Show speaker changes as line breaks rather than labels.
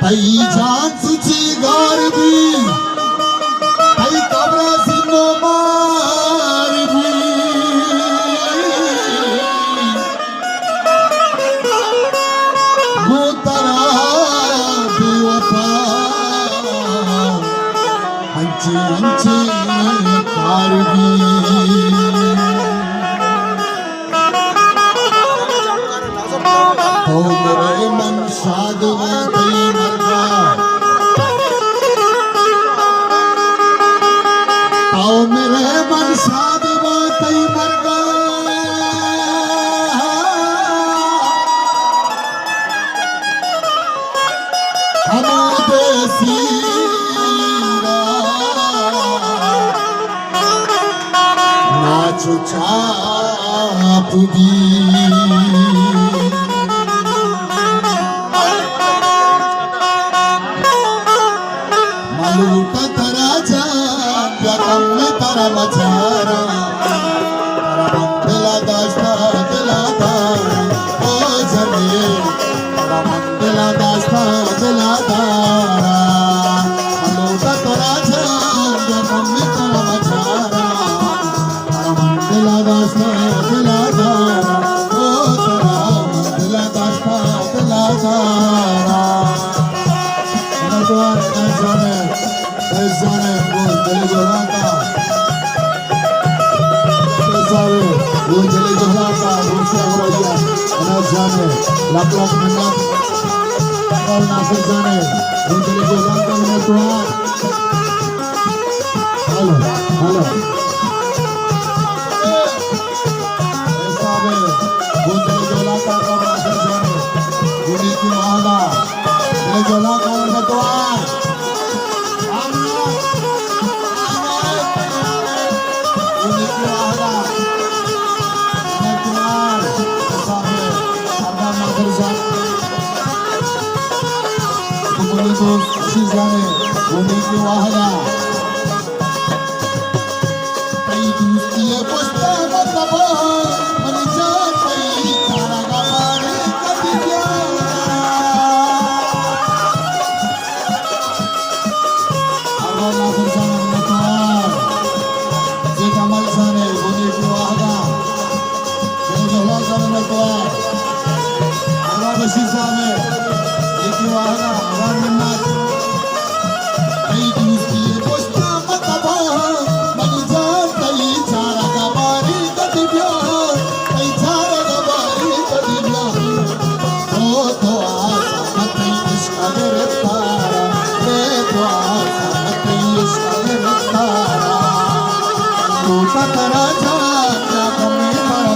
तई जान तुझी गारबी तई कब्र सिनो मारबी वो तरा बेवफा अंचे अंचे कारबी तो मेरे मन शाद तई मरगा तो मेरे मन शाद तई मरगा हम देसी नाचो चाप दी लूटा तरा जा प्याकम में तारा मचारा तारा मंगला दास्ता दिलाता ओ जने तारा मंगला दास्ता दिलाता लूटा तरा जा प्याकम में तारा मचारा तारा मंगला दास्ता दिलाता ओ तारा मंगला दास्ता दिलाता Ezane Gunjali Jolaka Ezane Gunjali Jolaka Rusya Guraya Ezane Lak-lak minat Kau nafir zane Gunjali Jolaka minat Tuhan Halo Halo Ezane Gunjali Jolaka Kau nafir zane Gunjali Mahana Gunjali Jolaka minat Tuhan Sizane, Boniki Wahana. Tay dustiye posta mataba, mani jaan tay chara gamare kadiya. Arwana bersama Tuhan, Jekamal Sane, Boniki Wahana. Jekamal Sane Tuhan, Arwana bersama Boniki Wahana, Arwana Minat. Tara